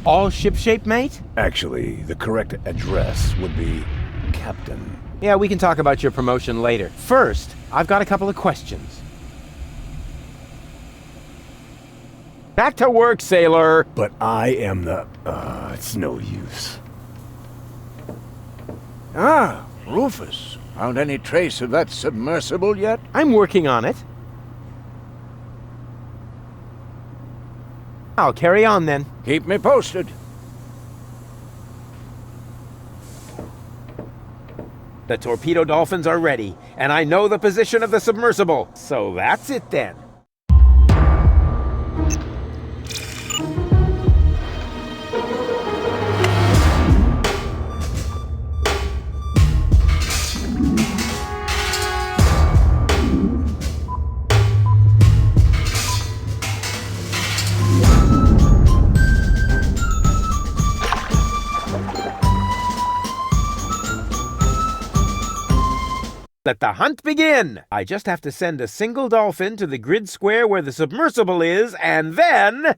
all shipshape, mate? Actually, the correct address would be Captain. Yeah, we can talk about your promotion later. First, I've got a couple of questions. Back to work, sailor! But I am the... it's no use. Ah, Rufus. Found any trace of that submersible yet? I'm working on it. I'll carry on then. Keep me posted. The torpedo dolphins are ready, and I know the position of the submersible. So that's it then. Let the hunt begin! I just have to send a single dolphin to the grid square where the submersible is, and then...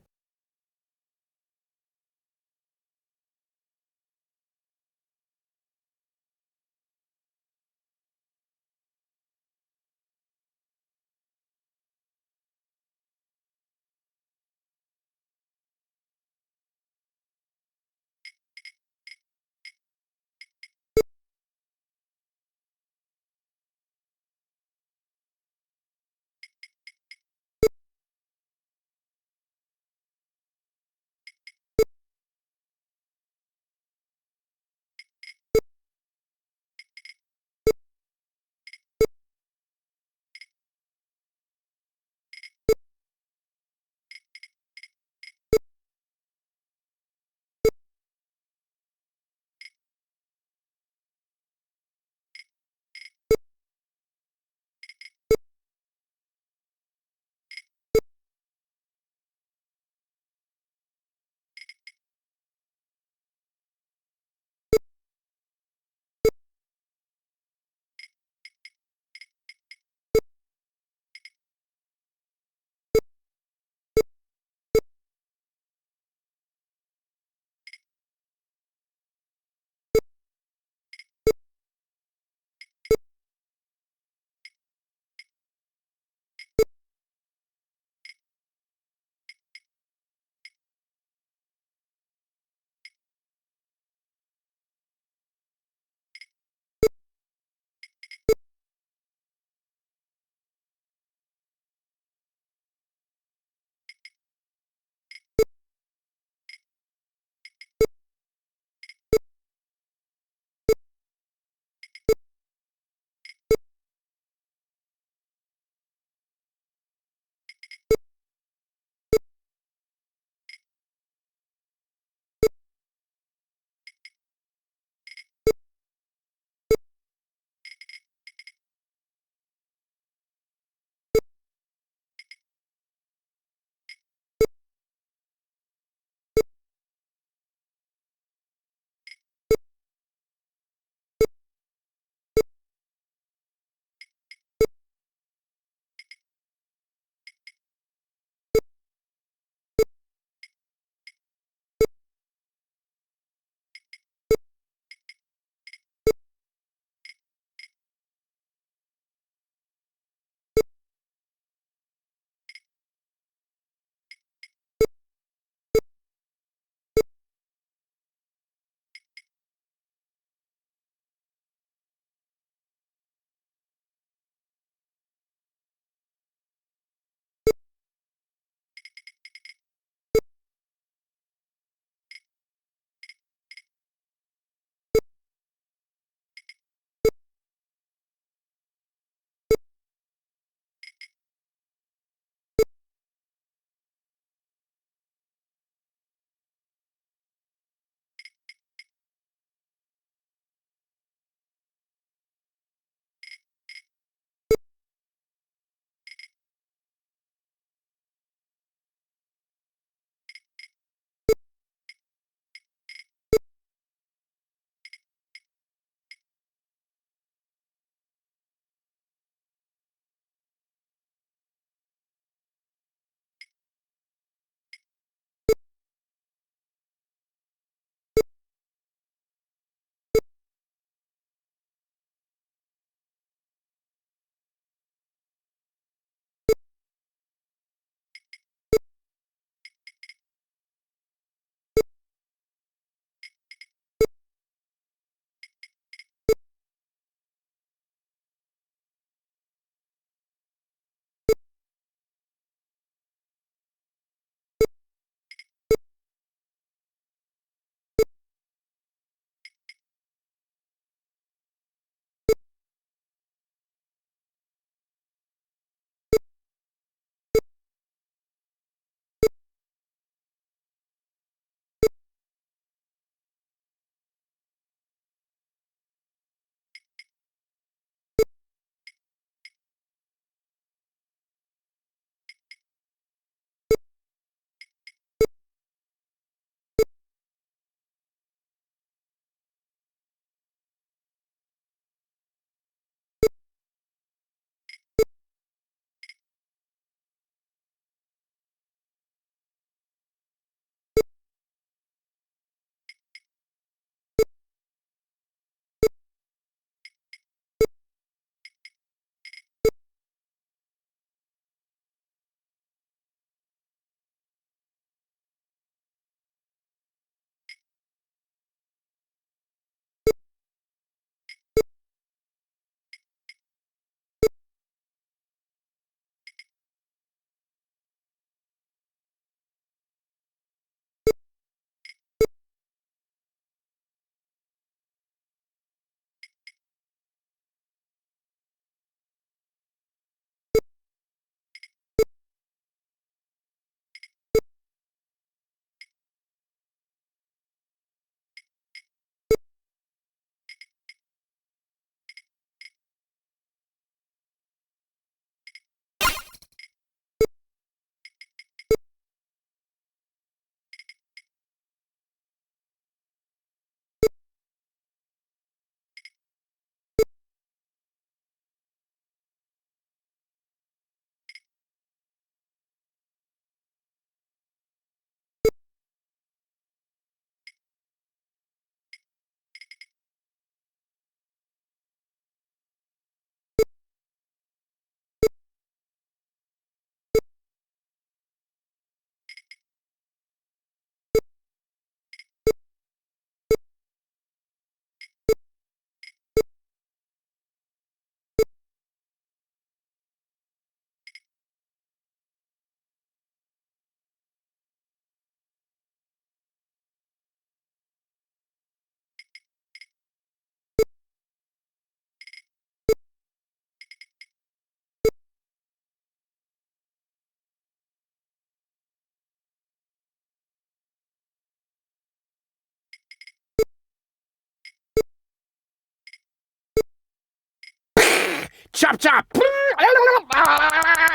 Chop chop!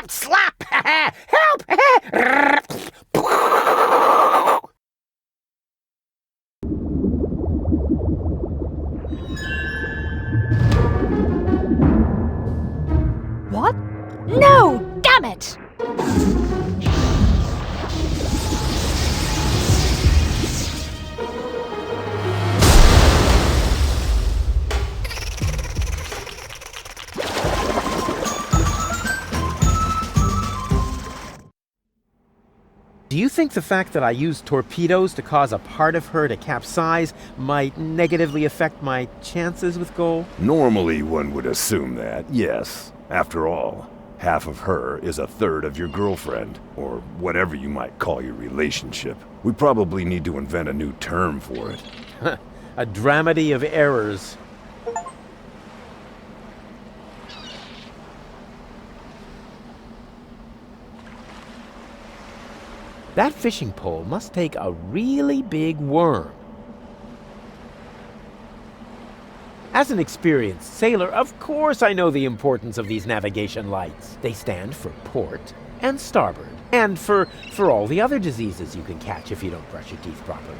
Slap! Help! What? No! Damn it! Do you think the fact that I used torpedoes to cause a part of her to capsize might negatively affect my chances with goal? Normally, one would assume that, yes. After all, half of her is a third of your girlfriend, or whatever you might call your relationship. We probably need to invent a new term for it. A dramedy of errors. That fishing pole must take a really big worm. As an experienced sailor, of course I know the importance of these navigation lights. They stand for port and starboard, and for all the other diseases you can catch if you don't brush your teeth properly.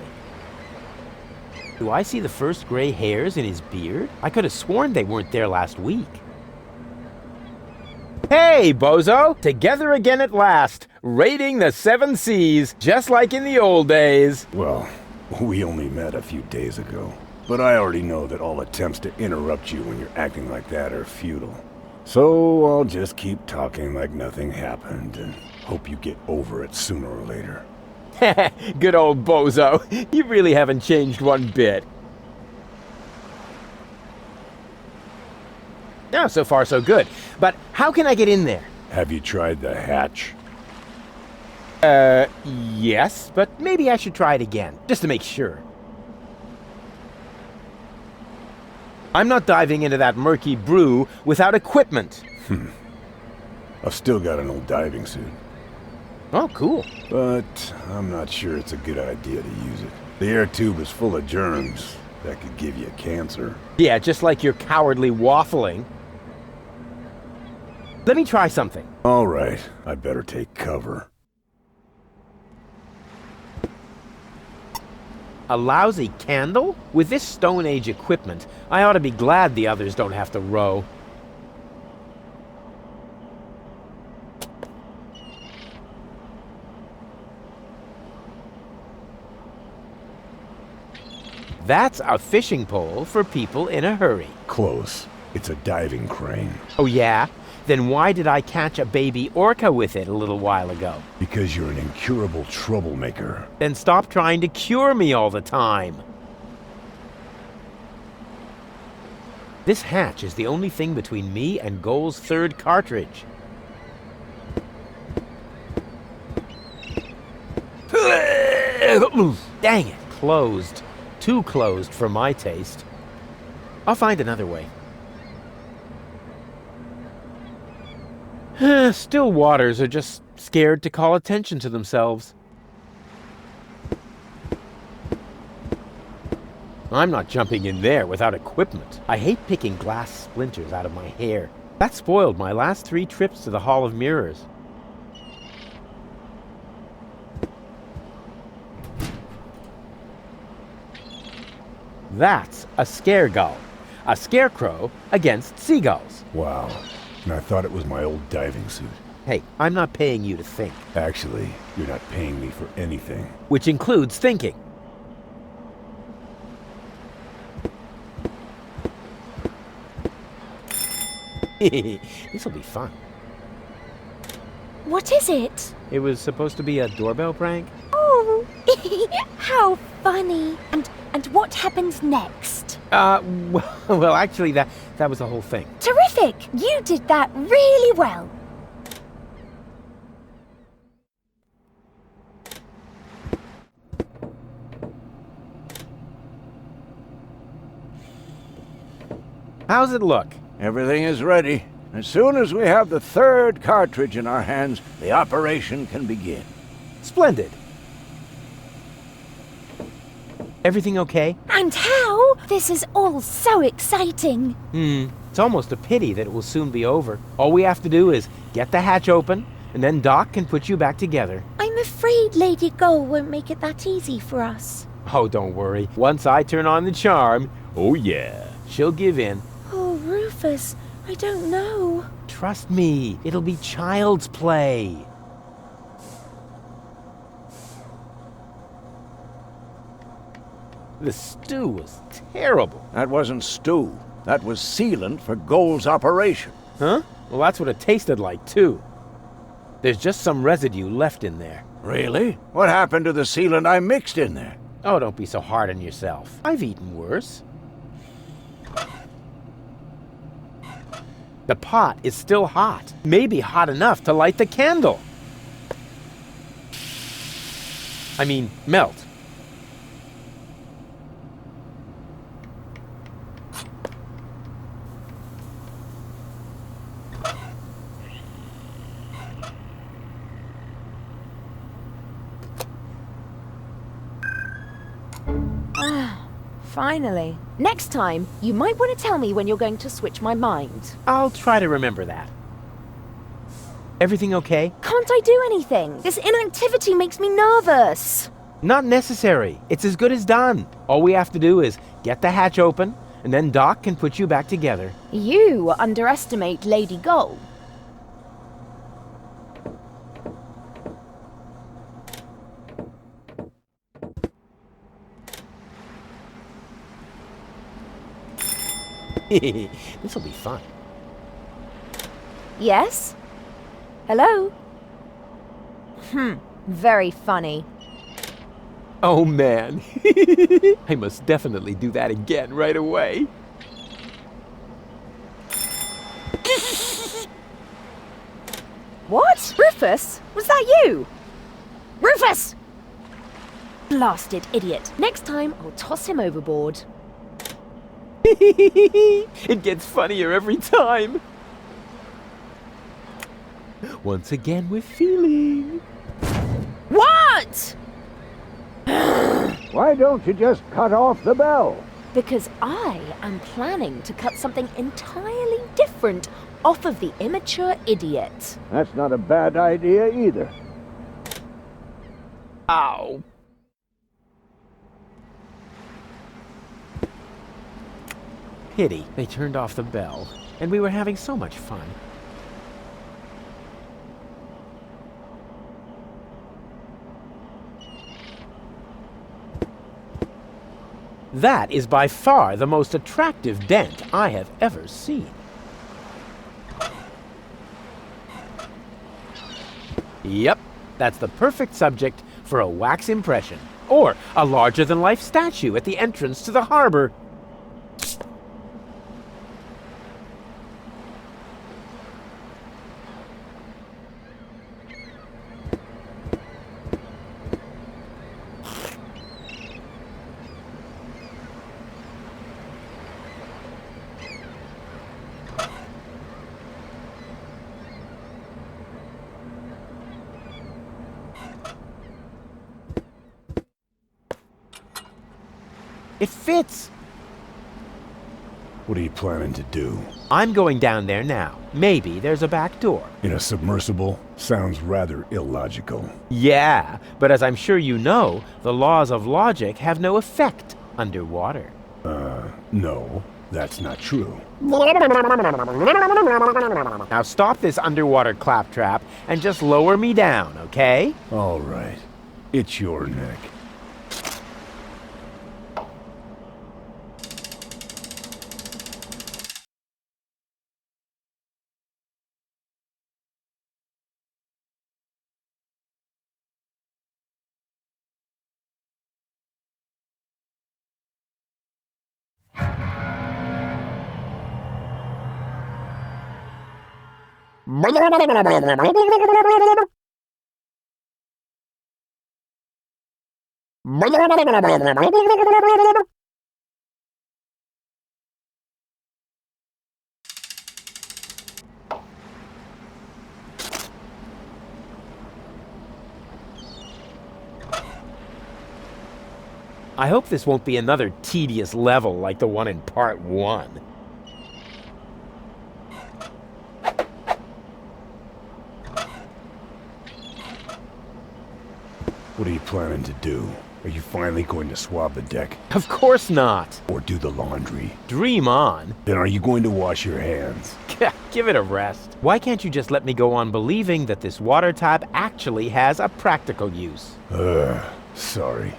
Do I see the first gray hairs in his beard? I could have sworn they weren't there last week. Hey, bozo! Together again at last, raiding the 7 seas, just like in the old days. Well, we only met a few days ago. But I already know that all attempts to interrupt you when you're acting like that are futile. So I'll just keep talking like nothing happened and hope you get over it sooner or later. Good old bozo. You really haven't changed one bit. No, so far so good. But how can I get in there? Have you tried the hatch? Yes, but maybe I should try it again, just to make sure. I'm not diving into that murky brew without equipment. I've still got an old diving suit. Oh, cool. But I'm not sure it's a good idea to use it. The air tube is full of germs that could give you cancer. Yeah, just like your cowardly waffling. Let me try something. All right, I'd better take cover. A lousy candle? With this Stone Age equipment, I ought to be glad the others don't have to row. That's a fishing pole for people in a hurry. Close. It's a diving crane. Oh yeah? Then why did I catch a baby orca with it a little while ago? Because you're an incurable troublemaker. Then stop trying to cure me all the time. This hatch is the only thing between me and Goal's 3rd cartridge. Dang it, closed. Too closed for my taste. I'll find another way. Still waters are just scared to call attention to themselves. I'm not jumping in there without equipment. I hate picking glass splinters out of my hair. That spoiled my last 3 trips to the Hall of Mirrors. That's a scaregull. A scarecrow against seagulls. Wow. And I thought it was my old diving suit. Hey, I'm not paying you to think. Actually, you're not paying me for anything. Which includes thinking. This'll be fun. What is it? It was supposed to be a doorbell prank? Oh, how funny. And what happens next? Well, actually, that was the whole thing. Terrific! You did that really well. How's it look? Everything is ready. As soon as we have the 3rd cartridge in our hands, the operation can begin. Splendid. Everything okay? And how? This is all so exciting. It's almost a pity that it will soon be over. All we have to do is get the hatch open, and then Doc can put you back together. I'm afraid Lady Gull won't make it that easy for us. Oh, don't worry. Once I turn on the charm, oh yeah, she'll give in. Oh, Rufus, I don't know. Trust me, it'll be child's play. The stew was terrible. That wasn't stew. That was sealant for Gold's operation. Huh? Well, that's what it tasted like, too. There's just some residue left in there. Really? What happened to the sealant I mixed in there? Oh, don't be so hard on yourself. I've eaten worse. The pot is still hot. Maybe hot enough to light the candle. I mean, melt. Finally. Next time, you might want to tell me when you're going to switch my mind. I'll try to remember that. Everything okay? Can't I do anything? This inactivity makes me nervous. Not necessary. It's as good as done. All we have to do is get the hatch open, and then Doc can put you back together. You underestimate Lady Gull. This'll be fun. Yes? Hello? Very funny. Oh man, I must definitely do that again right away. What? Rufus? Was that you? Rufus! Blasted idiot. Next time, I'll toss him overboard. It gets funnier every time. Once again with feeling. What? Why don't you just cut off the bell? Because I am planning to cut something entirely different off of the immature idiot. That's not a bad idea either. Ow. Pity they turned off the bell, and we were having so much fun. That is by far the most attractive dent I have ever seen. Yep, that's the perfect subject for a wax impression, or a larger-than-life statue at the entrance to the harbor. It fits! What are you planning to do? I'm going down there now. Maybe there's a back door. In a submersible? Sounds rather illogical. Yeah, but as I'm sure you know, the laws of logic have no effect underwater. No, that's not true. Now stop this underwater claptrap and just lower me down, okay? All right. It's your neck. I hope this won't be another tedious level like the one in part 1. What are you planning to do? Are you finally going to swab the deck? Of course not. Or do the laundry? Dream on. Then are you going to wash your hands? Give it a rest. Why can't you just let me go on believing that this water tap actually has a practical use? Sorry.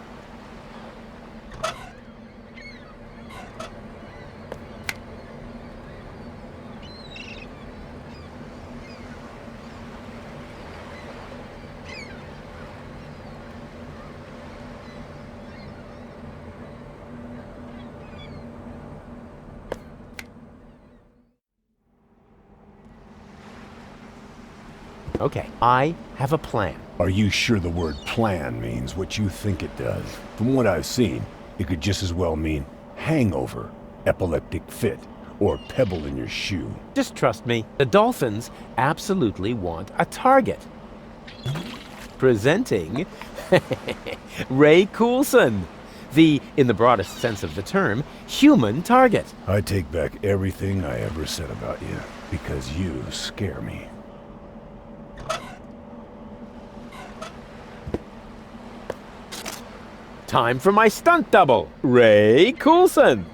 Okay, I have a plan. Are you sure the word plan means what you think it does? From what I've seen, it could just as well mean hangover, epileptic fit, or pebble in your shoe. Just trust me, the dolphins absolutely want a target. Presenting Ray Coulson, the, in the broadest sense of the term, human target. I take back everything I ever said about you, because you scare me. Time for my stunt double, Ray Coulson.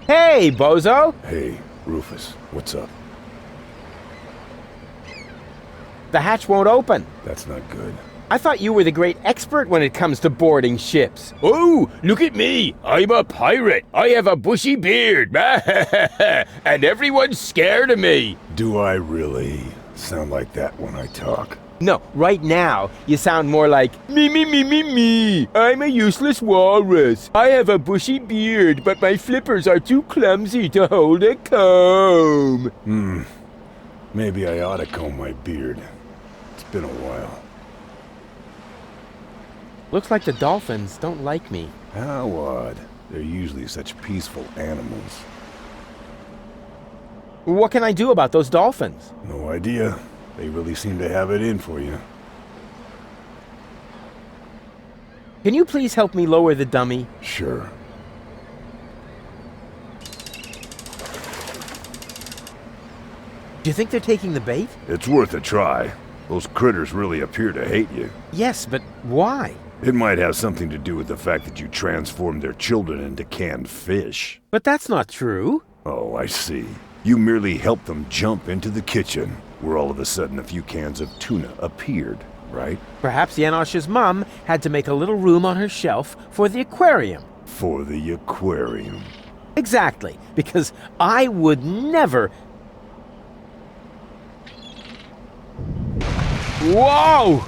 Hey, bozo! Hey, Rufus, what's up? The hatch won't open. That's not good. I thought you were the great expert when it comes to boarding ships. Oh, look at me. I'm a pirate. I have a bushy beard. And everyone's scared of me. Do I really sound like that when I talk? No, right now, you sound more like, me. I'm a useless walrus. I have a bushy beard, but my flippers are too clumsy to hold a comb. Maybe I ought to comb my beard. It's been a while. Looks like the dolphins don't like me. How odd. They're usually such peaceful animals. What can I do about those dolphins? No idea. They really seem to have it in for you. Can you please help me lower the dummy? Sure. Do you think they're taking the bait? It's worth a try. Those critters really appear to hate you. Yes, but why? It might have something to do with the fact that you transformed their children into canned fish. But that's not true. Oh, I see. You merely helped them jump into the kitchen, where all of a sudden a few cans of tuna appeared, right? Perhaps Janosch's mom had to make a little room on her shelf for the aquarium. For the aquarium. Exactly, because I would never... Whoa!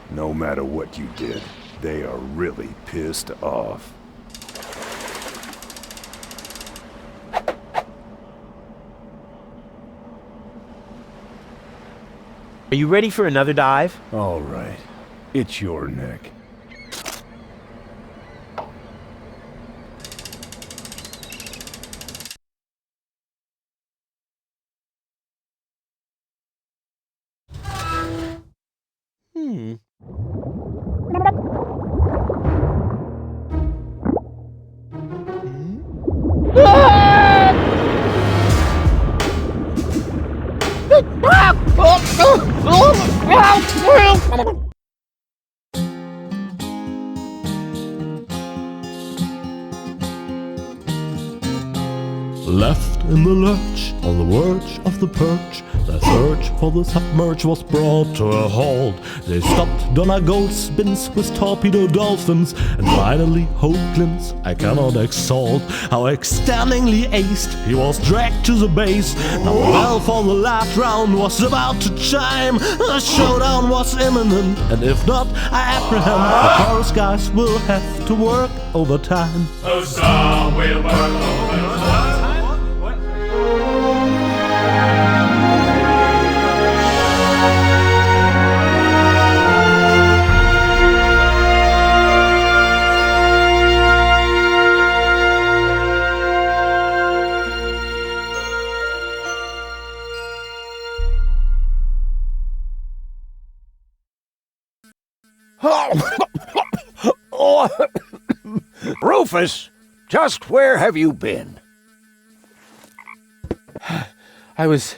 No matter what you did, they are really pissed off. Are you ready for another dive? All right. It's your neck. Left in the lurch, on the verge of the perch, the search for the submerge was brought to a halt. They stopped Donna Goldspins with torpedo dolphins, and finally Hoaglands I cannot exalt. How extendingly aced he was dragged to the base. Now the bell for the last round was about to chime. The showdown was imminent, and if not, I apprehend the chorus guys will have to work overtime. The song will work overtime. Rufus, just where have you been? I was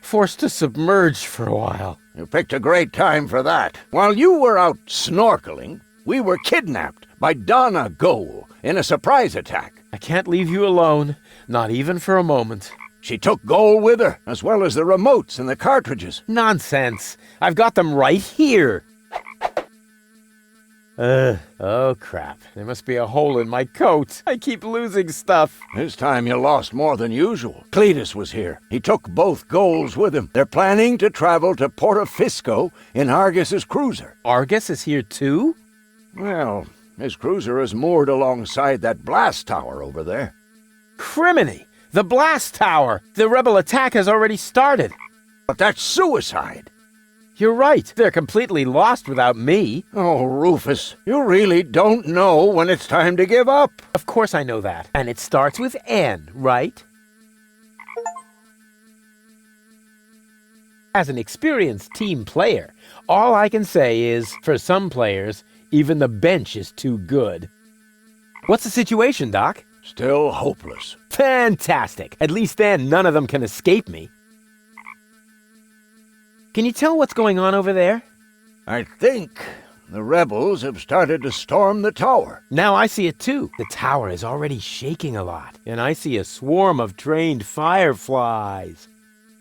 forced to submerge for a while. You picked a great time for that. While you were out snorkeling, we were kidnapped by Donna Goal in a surprise attack. I can't leave you alone, not even for a moment. She took Goal with her, as well as the remotes and the cartridges. Nonsense. I've got them right here. Oh crap. There must be a hole in my coat. I keep losing stuff. This time you lost more than usual. Cletus was here. He took both Goals with him. They're planning to travel to Portofisco in Argus's cruiser. Argus is here too? Well, his cruiser is moored alongside that blast tower over there. Criminy! The blast tower! The rebel attack has already started. But that's suicide. You're right. They're completely lost without me. Oh, Rufus, you really don't know when it's time to give up. Of course I know that. And it starts with N, right? As an experienced team player, all I can say is, for some players, even the bench is too good. What's the situation, Doc? Still hopeless. Fantastic! At least then none of them can escape me. Can you tell what's going on over there? I think the rebels have started to storm the tower. Now I see it too. The tower is already shaking a lot, and I see a swarm of trained fireflies.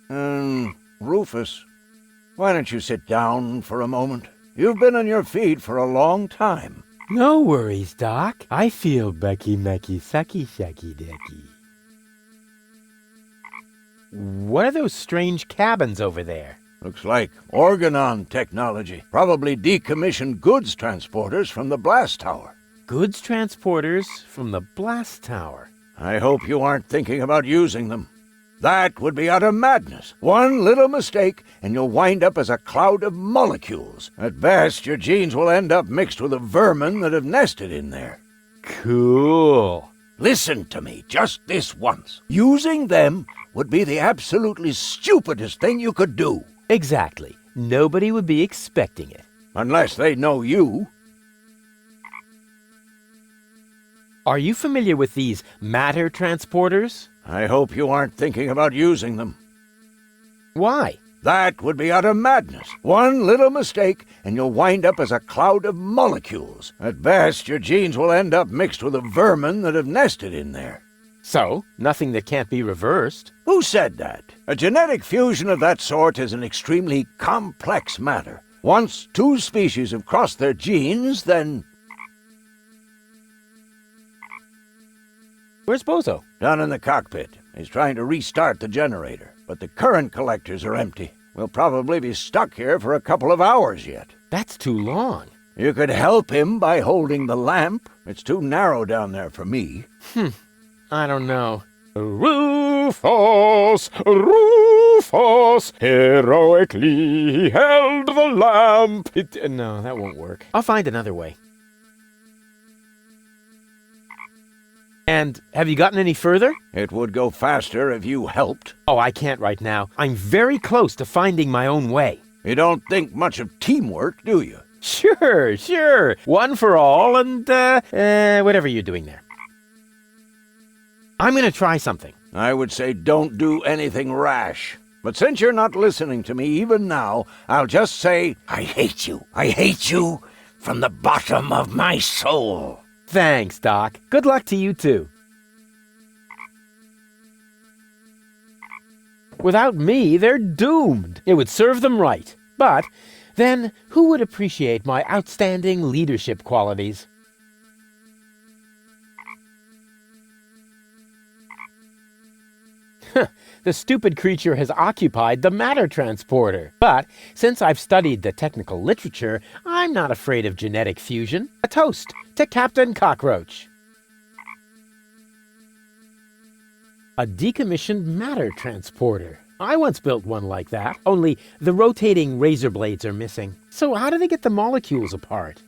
Rufus, why don't you sit down for a moment? You've been on your feet for a long time. No worries, Doc. I feel Becky Mecky Sucky Shacky Decky. What are those strange cabins over there? Looks like Organon technology. Probably decommissioned goods transporters from the blast tower. Goods transporters from the blast tower. I hope you aren't thinking about using them. That would be utter madness. One little mistake, and you'll wind up as a cloud of molecules. At best, your genes will end up mixed with the vermin that have nested in there. Cool. Listen to me just this once. Using them would be the absolutely stupidest thing you could do. Exactly. Nobody would be expecting it. Unless they know you. Are you familiar with these matter transporters? I hope you aren't thinking about using them. Why? That would be utter madness. One little mistake, and you'll wind up as a cloud of molecules. At best, your genes will end up mixed with the vermin that have nested in there. So, nothing that can't be reversed. Who said that? A genetic fusion of that sort is an extremely complex matter. Once two species have crossed their genes, then... Where's Bozo? Down in the cockpit. He's trying to restart the generator, but the current collectors are empty. We'll probably be stuck here for a couple of hours yet. That's too long. You could help him by holding the lamp. It's too narrow down there for me. I don't know. Rufus, Rufus, heroically held the lamp. No, that won't work. I'll find another way. And have you gotten any further? It would go faster if you helped. Oh, I can't right now. I'm very close to finding my own way. You don't think much of teamwork, do you? Sure. One for all and, whatever you're doing there. I'm gonna try something. I would say don't do anything rash. But since you're not listening to me even now, I'll just say, I hate you. I hate you from the bottom of my soul. Thanks, Doc. Good luck to you, too. Without me, they're doomed. It would serve them right. But then, who would appreciate my outstanding leadership qualities? The stupid creature has occupied the matter transporter. But since I've studied the technical literature, I'm not afraid of genetic fusion. A toast to Captain Cockroach. A decommissioned matter transporter. I once built one like that, only the rotating razor blades are missing. So how do they get the molecules apart?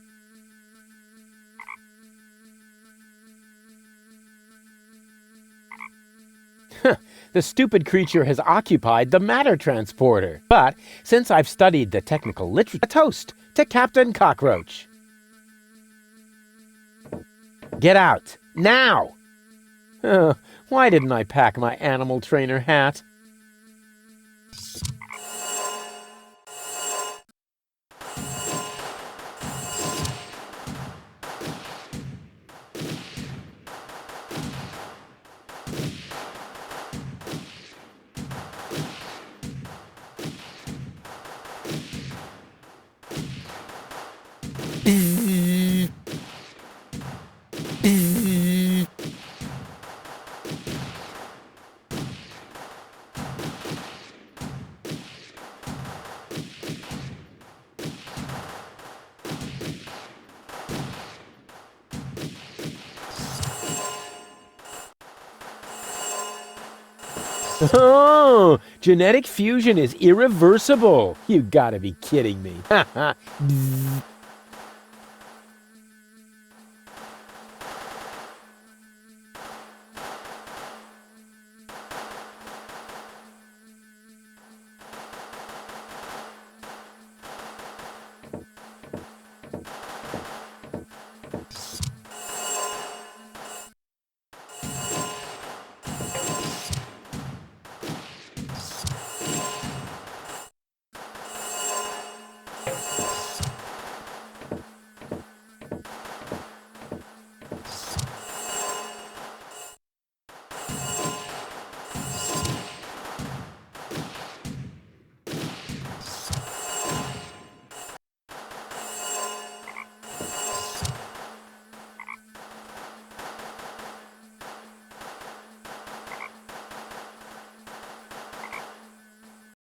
The stupid creature has occupied the matter transporter. But since I've studied the technical literature, a toast to Captain Cockroach. Get out, now! Why didn't I pack my animal trainer hat? Oh, genetic fusion is irreversible. You gotta be kidding me. Bzz.